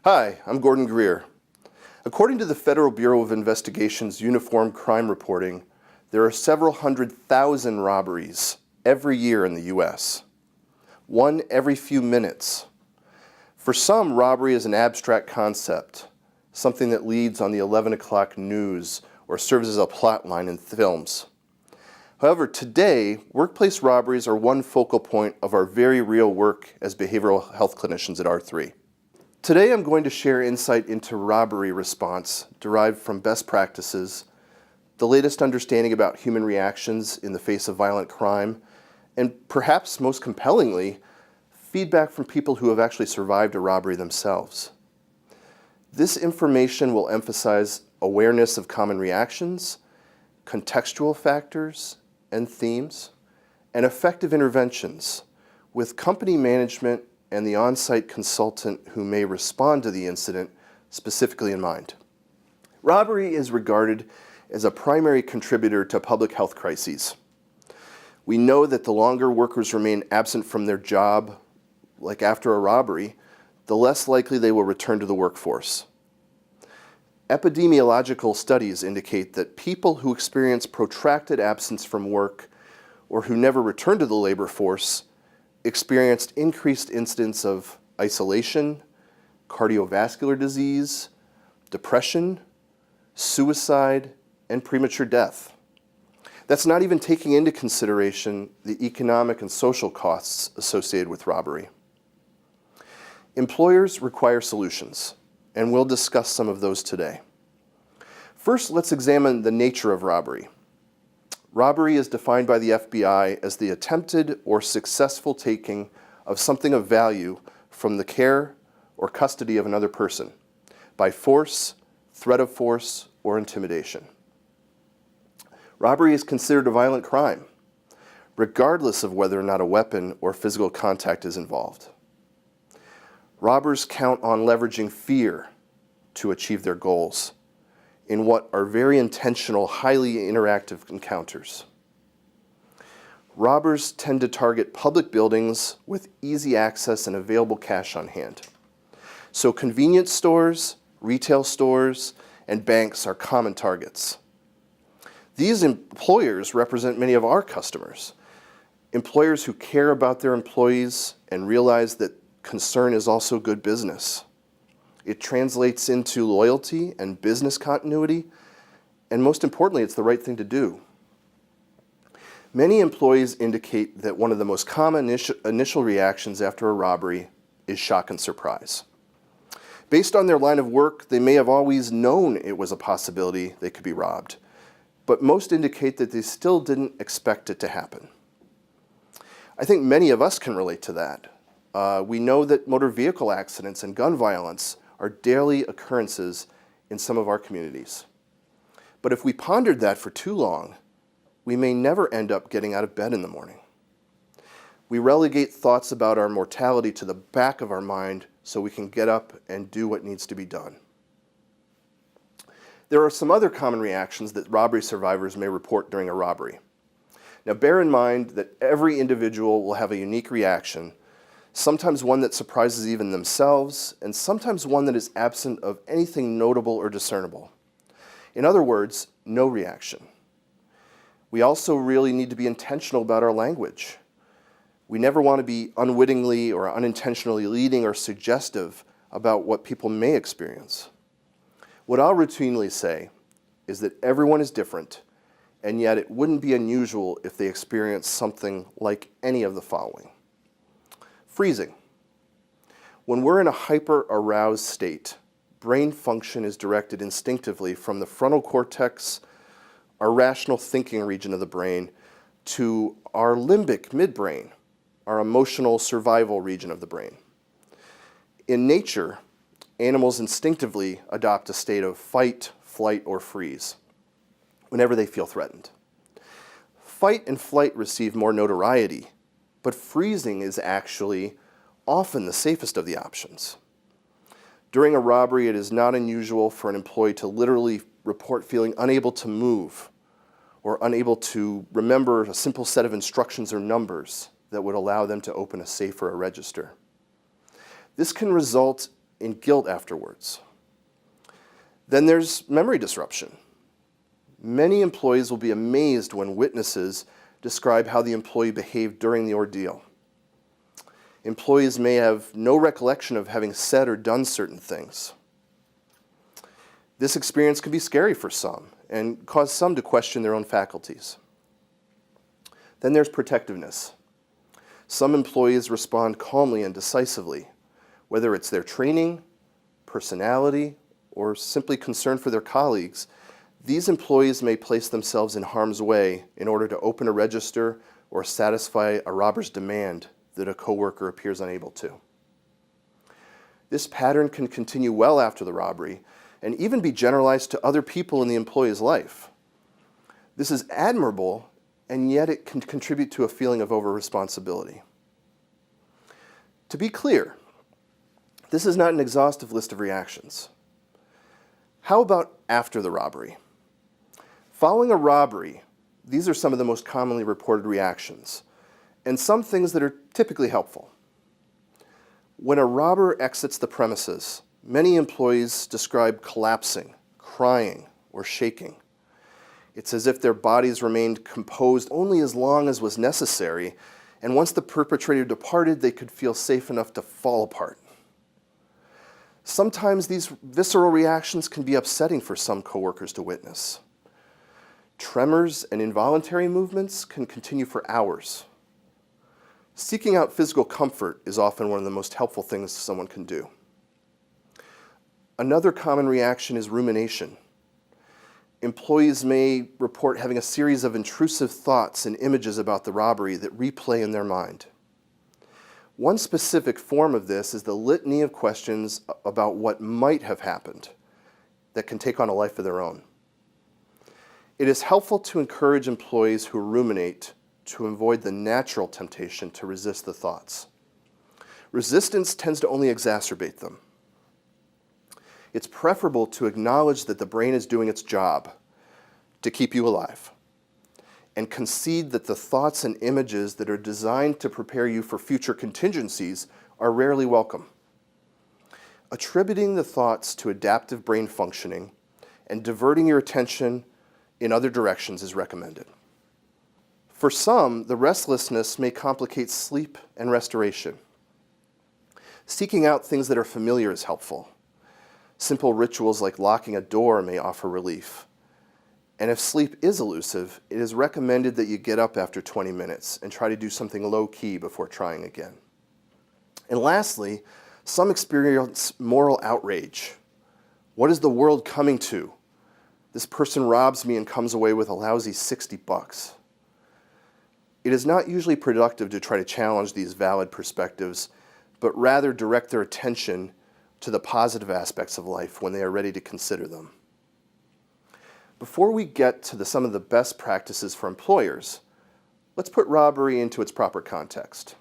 Hi, I'm Gordon Greer. According to the Federal Bureau of Investigation's Uniform Crime Reporting, there are several 100,000 robberies every year in the U.S. One every few minutes. For some, robbery is an abstract concept, something that leads on the 11 o'clock news or serves as a plot line in films. However, today, workplace robberies are one focal point of our very real work as behavioral health clinicians at R3. Today, I'm going to share insight into robbery response derived from best practices, the latest understanding about human reactions in the face of violent crime, and perhaps most compellingly, feedback from people who have actually survived a robbery themselves. This information will emphasize awareness of common reactions, contextual factors and themes, and effective interventions with company management and the on-site consultant who may respond to the incident specifically in mind. Robbery is regarded as a primary contributor to public health crises. We know that the longer workers remain absent from their job, like after a robbery, the less likely they will return to the workforce. Epidemiological studies indicate that people who experience protracted absence from work or who never return to the labor force experienced increased incidence of isolation, cardiovascular disease, depression, suicide, and premature death. That's not even taking into consideration the economic and social costs associated with robbery. Employers require solutions, and we'll discuss some of those today. First, let's examine the nature of robbery. Robbery is defined by the FBI as the attempted or successful taking of something of value from the care or custody of another person by force, threat of force, or intimidation. Robbery is considered a violent crime, regardless of whether or not a weapon or physical contact is involved. Robbers count on leveraging fear to achieve their goals in what are very intentional, highly interactive encounters. Robbers tend to target public buildings with easy access and available cash on hand. So convenience stores, retail stores, and banks are common targets. These employers represent many of our customers, employers who care about their employees and realize that concern is also good business. It translates into loyalty and business continuity, and most importantly, it's the right thing to do. Many employees indicate that one of the most common initial reactions after a robbery is shock and surprise. Based on their line of work, they may have always known it was a possibility they could be robbed, but most indicate that they still didn't expect it to happen. I think many of us can relate to that. We know that motor vehicle accidents and gun violence are daily occurrences in some of our communities. But if we pondered that for too long, we may never end up getting out of bed in the morning. We relegate thoughts about our mortality to the back of our mind so we can get up and do what needs to be done. There are some other common reactions that robbery survivors may report during a robbery. Now, bear in mind that every individual will have a unique reaction, sometimes one that surprises even themselves, and sometimes one that is absent of anything notable or discernible. In other words, no reaction. We also really need to be intentional about our language. We never want to be unwittingly or unintentionally leading or suggestive about what people may experience. What I'll routinely say is that everyone is different, and yet it wouldn't be unusual if they experience something like any of the following. Freezing. When we're in a hyper-aroused state, brain function is directed instinctively from the frontal cortex, our rational thinking region of the brain, to our limbic midbrain, our emotional survival region of the brain. In nature, animals instinctively adopt a state of fight, flight, or freeze whenever they feel threatened. Fight and flight receive more notoriety, but freezing is actually often the safest of the options. During a robbery, it is not unusual for an employee to literally report feeling unable to move or unable to remember a simple set of instructions or numbers that would allow them to open a safe or a register. This can result in guilt afterwards. Then there's memory disruption. Many employees will be amazed when witnesses describe how the employee behaved during the ordeal. Employees may have no recollection of having said or done certain things. This experience can be scary for some and cause some to question their own faculties. Then there's protectiveness. Some employees respond calmly and decisively, whether it's their training, personality, or simply concern for their colleagues. These employees may place themselves in harm's way in order to open a register or satisfy a robber's demand that a coworker appears unable to. This pattern can continue well after the robbery and even be generalized to other people in the employee's life. This is admirable, and yet it can contribute to a feeling of over-responsibility. To be clear, this is not an exhaustive list of reactions. How about after the robbery? Following a robbery, these are some of the most commonly reported reactions, and some things that are typically helpful. When a robber exits the premises, many employees describe collapsing, crying, or shaking. It's as if their bodies remained composed only as long as was necessary, and once the perpetrator departed, they could feel safe enough to fall apart. Sometimes these visceral reactions can be upsetting for some coworkers to witness. Tremors and involuntary movements can continue for hours. Seeking out physical comfort is often one of the most helpful things someone can do. Another common reaction is rumination. Employees may report having a series of intrusive thoughts and images about the robbery that replay in their mind. One specific form of this is the litany of questions about what might have happened that can take on a life of their own. It is helpful to encourage employees who ruminate to avoid the natural temptation to resist the thoughts. Resistance tends to only exacerbate them. It's preferable to acknowledge that the brain is doing its job to keep you alive, and concede that the thoughts and images that are designed to prepare you for future contingencies are rarely welcome. Attributing the thoughts to adaptive brain functioning and diverting your attention in other directions is recommended. For some, the restlessness may complicate sleep and restoration. Seeking out things that are familiar is helpful. Simple rituals like locking a door may offer relief. And if sleep is elusive, it is recommended that you get up after 20 minutes and try to do something low-key before trying again. And lastly, some experience moral outrage. What is the world coming to? This person robs me and comes away with a lousy $60. It is not usually productive to try to challenge these valid perspectives, but rather direct their attention to the positive aspects of life when they are ready to consider them. Before we get to some of the best practices for employers, let's put robbery into its proper context.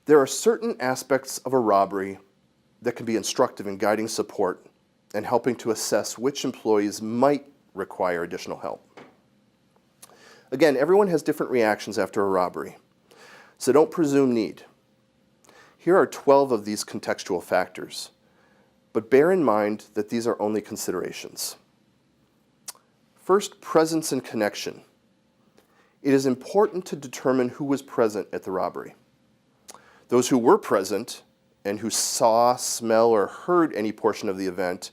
There are certain aspects of a robbery that can be instructive in guiding support and helping to assess which employees might require additional help. Again, everyone has different reactions after a robbery, so don't presume need. Here are 12 of these contextual factors, but bear in mind that these are only considerations. First, presence and connection. It is important to determine who was present at the robbery. Those who were present and who saw, smell, or heard any portion of the event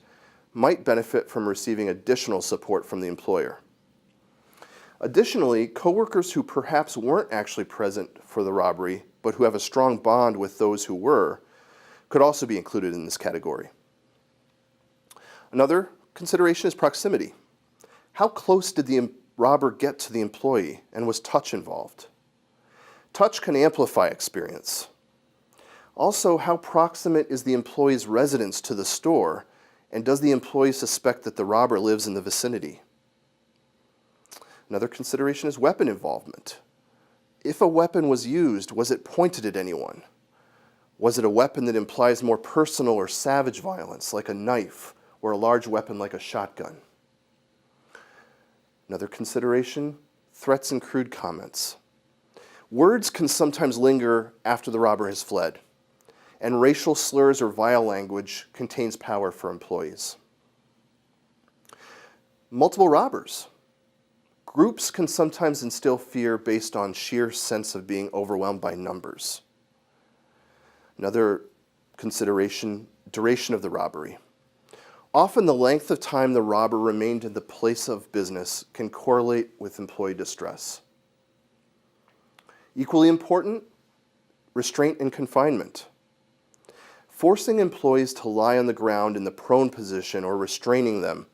might benefit from receiving additional support from the employer. Additionally, coworkers who perhaps weren't actually present for the robbery but who have a strong bond with those who were could also be included in this category. Another consideration is proximity. How close did the robber get to the employee, and was touch involved? Touch can amplify experience. Also, how proximate is the employee's residence to the store, and does the employee suspect that the robber lives in the vicinity? Another consideration is weapon involvement. If a weapon was used, was it pointed at anyone? Was it a weapon that implies more personal or savage violence, like a knife, or a large weapon like a shotgun? Another consideration, threats and crude comments. Words can sometimes linger after the robber has fled, and racial slurs or vile language contains power for employees. Multiple robbers. Groups can sometimes instill fear based on sheer sense of being overwhelmed by numbers. Another consideration, duration of the robbery. Often the length of time the robber remained in the place of business can correlate with employee distress. Equally important, restraint and confinement. Forcing employees to lie on the ground in the prone position or restraining them.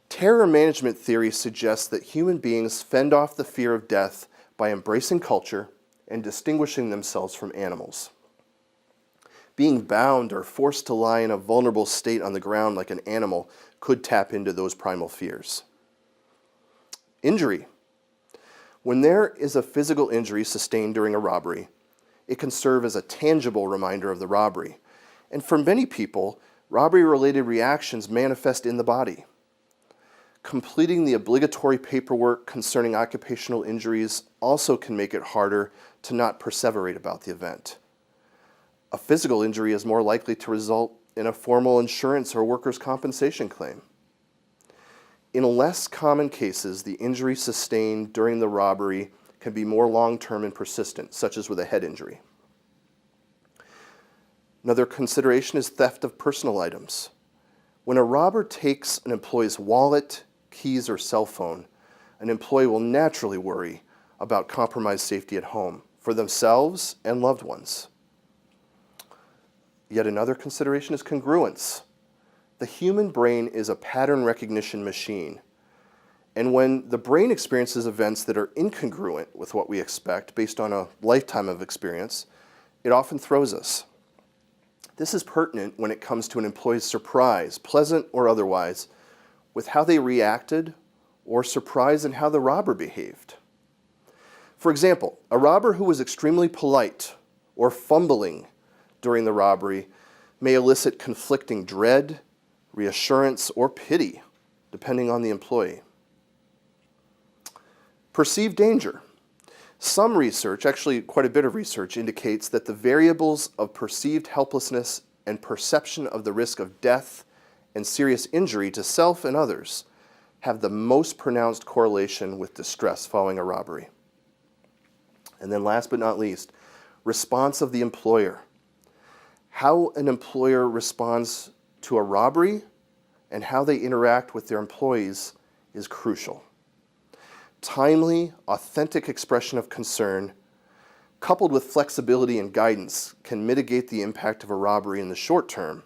Terror management theory suggests that human beings fend off the fear of death by embracing culture and distinguishing themselves from animals. Being bound or forced to lie in a vulnerable state on the ground like an animal could tap into those primal fears. Injury. When there is a physical injury sustained during a robbery, it can serve as a tangible reminder of the robbery. And for many people, robbery-related reactions manifest in the body. Completing the obligatory paperwork concerning occupational injuries also can make it harder to not perseverate about the event. A physical injury is more likely to result in a formal insurance or workers' compensation claim. In less common cases, the injury sustained during the robbery can be more long-term and persistent, such as with a head injury. Another consideration is theft of personal items. When a robber takes an employee's wallet, keys, or cell phone, an employee will naturally worry about compromised safety at home for themselves and loved ones. Yet another consideration is congruence. The human brain is a pattern recognition machine. And when the brain experiences events that are incongruent with what we expect based on a lifetime of experience, it often throws us. This is pertinent when it comes to an employee's surprise, pleasant or otherwise, with how they reacted or surprise in how the robber behaved. For example, a robber who was extremely polite or fumbling during the robbery may elicit conflicting dread, reassurance, or pity, depending on the employee. Perceived danger. Some research, actually quite a bit of research, indicates that the variables of perceived helplessness and perception of the risk of death and serious injury to self and others have the most pronounced correlation with distress following a robbery. And then last but not least, response of the employer. How an employer responds to a robbery and how they interact with their employees is crucial. Timely, authentic expression of concern, coupled with flexibility and guidance, can mitigate the impact of a robbery in the short term.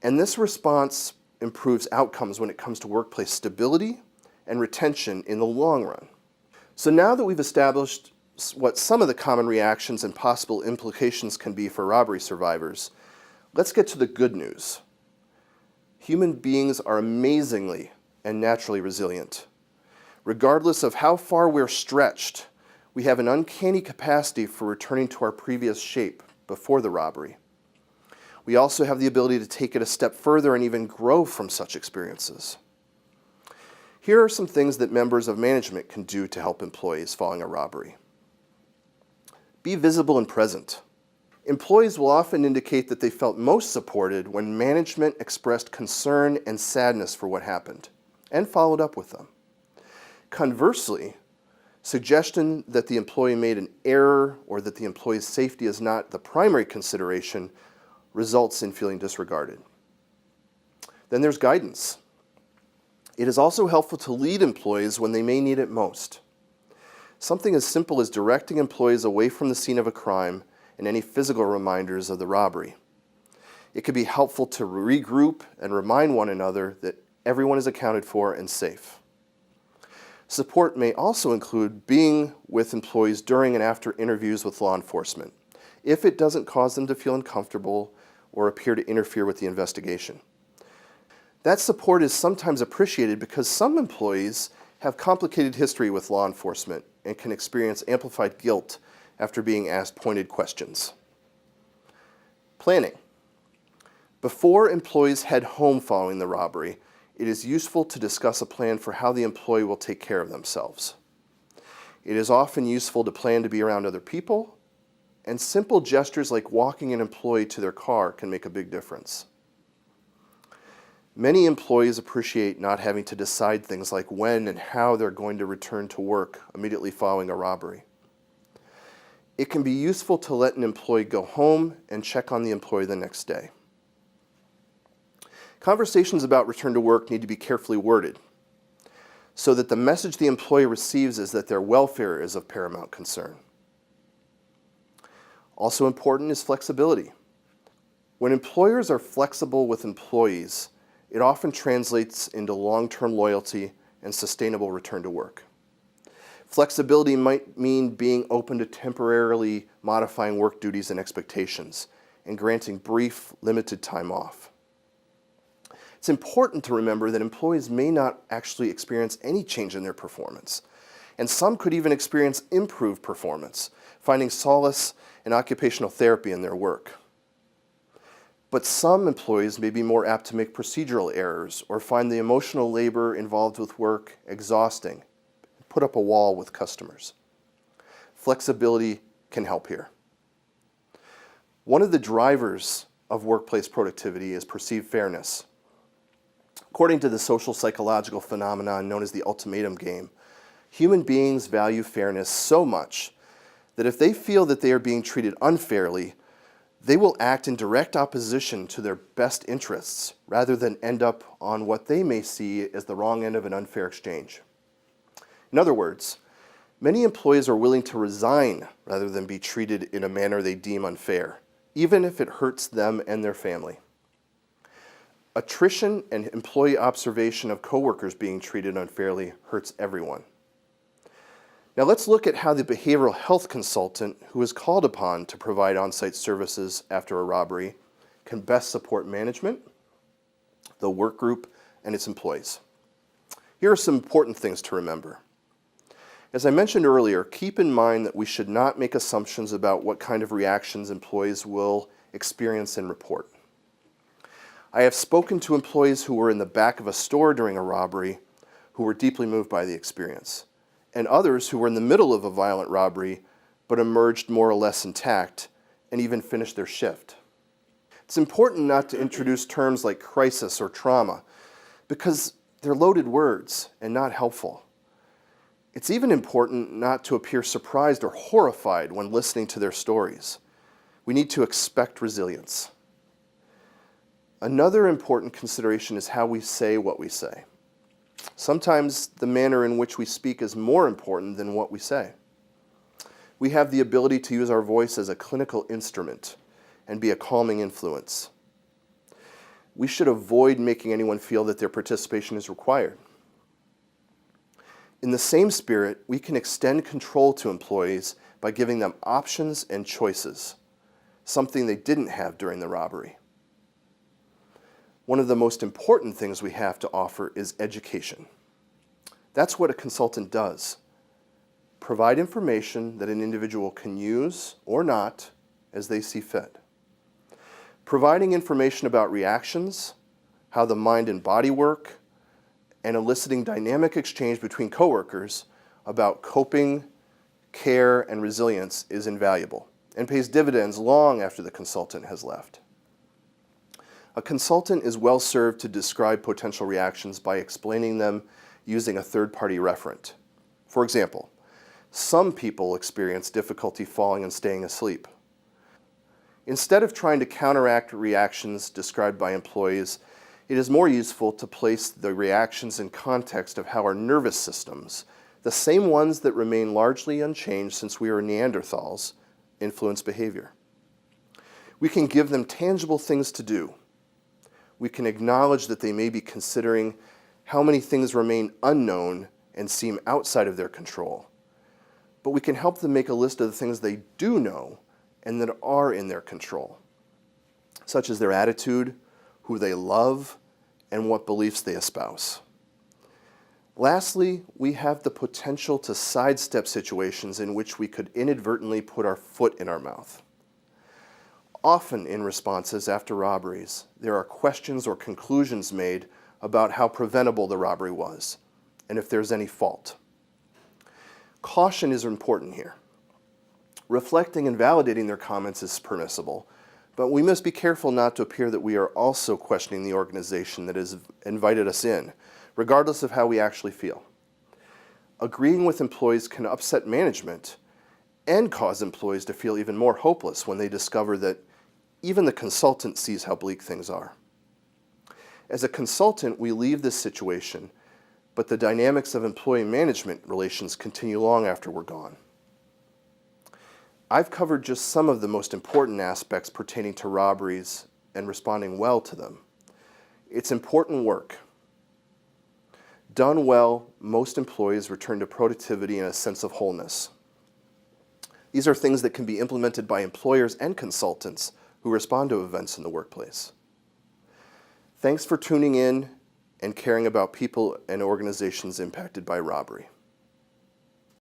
And this response improves outcomes when it comes to workplace stability and retention in the long run. So now that we've established what some of the common reactions and possible implications can be for robbery survivors, let's get to the good news. Human beings are amazingly and naturally resilient. Regardless of how far we're stretched, we have an uncanny capacity for returning to our previous shape before the robbery. We also have the ability to take it a step further and even grow from such experiences. Here are some things that members of management can do to help employees following a robbery. Be visible and present. Employees will often indicate that they felt most supported when management expressed concern and sadness for what happened and followed up with them. Conversely, suggestion that the employee made an error or that the employee's safety is not the primary consideration results in feeling disregarded. Then there's guidance. It is also helpful to lead employees when they may need it most. Something as simple as directing employees away from the scene of a crime and any physical reminders of the robbery. It can be helpful to regroup and remind one another that everyone is accounted for and safe. Support may also include being with employees during and after interviews with law enforcement, if it doesn't cause them to feel uncomfortable or appear to interfere with the investigation. That support is sometimes appreciated because some employees have complicated history with law enforcement and can experience amplified guilt after being asked pointed questions. Planning. Before employees head home following the robbery, it is useful to discuss a plan for how the employee will take care of themselves. It is often useful to plan to be around other people and simple gestures like walking an employee to their car can make a big difference. Many employees appreciate not having to decide things like when and how they're going to return to work immediately following a robbery. It can be useful to let an employee go home and check on the employee the next day. Conversations about return to work need to be carefully worded so that the message the employee receives is that their welfare is of paramount concern. Also important is flexibility. When employers are flexible with employees, it often translates into long-term loyalty and sustainable return to work. Flexibility might mean being open to temporarily modifying work duties and expectations and granting brief, limited time off. It's important to remember that employees may not actually experience any change in their performance, and some could even experience improved performance, finding solace in occupational therapy in their work. But some employees may be more apt to make procedural errors or find the emotional labor involved with work exhausting, put up a wall with customers. Flexibility can help here. One of the drivers of workplace productivity is perceived fairness. According to the social psychological phenomenon known as the ultimatum game, human beings value fairness so much that if they feel that they are being treated unfairly, they will act in direct opposition to their best interests rather than end up on what they may see as the wrong end of an unfair exchange. In other words, many employees are willing to resign rather than be treated in a manner they deem unfair, even if it hurts them and their family. Attrition and employee observation of coworkers being treated unfairly hurts everyone. Now let's look at how the behavioral health consultant who is called upon to provide on-site services after a robbery can best support management, the work group, and its employees. Here are some important things to remember. As I mentioned earlier, keep in mind that we should not make assumptions about what kind of reactions employees will experience and report. I have spoken to employees who were in the back of a store during a robbery who were deeply moved by the experience, and others who were in the middle of a violent robbery but emerged more or less intact and even finished their shift. It's important not to introduce terms like crisis or trauma because they're loaded words and not helpful. It's even important not to appear surprised or horrified when listening to their stories. We need to expect resilience. Another important consideration is how we say what we say. Sometimes the manner in which we speak is more important than what we say. We have the ability to use our voice as a clinical instrument and be a calming influence. We should avoid making anyone feel that their participation is required. In the same spirit, we can extend control to employees by giving them options and choices, something they didn't have during the robbery. One of the most important things we have to offer is education. That's what a consultant does. Provide information that an individual can use or not as they see fit. Providing information about reactions, how the mind and body work, and eliciting dynamic exchange between coworkers about coping, care, and resilience is invaluable and pays dividends long after the consultant has left. A consultant is well served to describe potential reactions by explaining them using a third-party referent. For example, some people experience difficulty falling and staying asleep. Instead of trying to counteract reactions described by employees, it is more useful to place the reactions in context of how our nervous systems, the same ones that remain largely unchanged since we were Neanderthals, influence behavior. We can give them tangible things to do. We can acknowledge that they may be considering how many things remain unknown and seem outside of their control. But we can help them make a list of the things they do know and that are in their control, such as their attitude, who they love, and what beliefs they espouse. Lastly, we have the potential to sidestep situations in which we could inadvertently put our foot in our mouth. Often in responses after robberies, there are questions or conclusions made about how preventable the robbery was and if there's any fault. Caution is important here. Reflecting and validating their comments is permissible, but we must be careful not to appear that we are also questioning the organization that has invited us in, regardless of how we actually feel. Agreeing with employees can upset management and cause employees to feel even more hopeless when they discover that even the consultant sees how bleak things are. As a consultant, we leave this situation, but the dynamics of employee-management relations continue long after we're gone. I've covered just some of the most important aspects pertaining to robberies and responding well to them. It's important work. Done well, most employees return to productivity and a sense of wholeness. These are things that can be implemented by employers and consultants who respond to events in the workplace. Thanks for tuning in and caring about people and organizations impacted by robbery.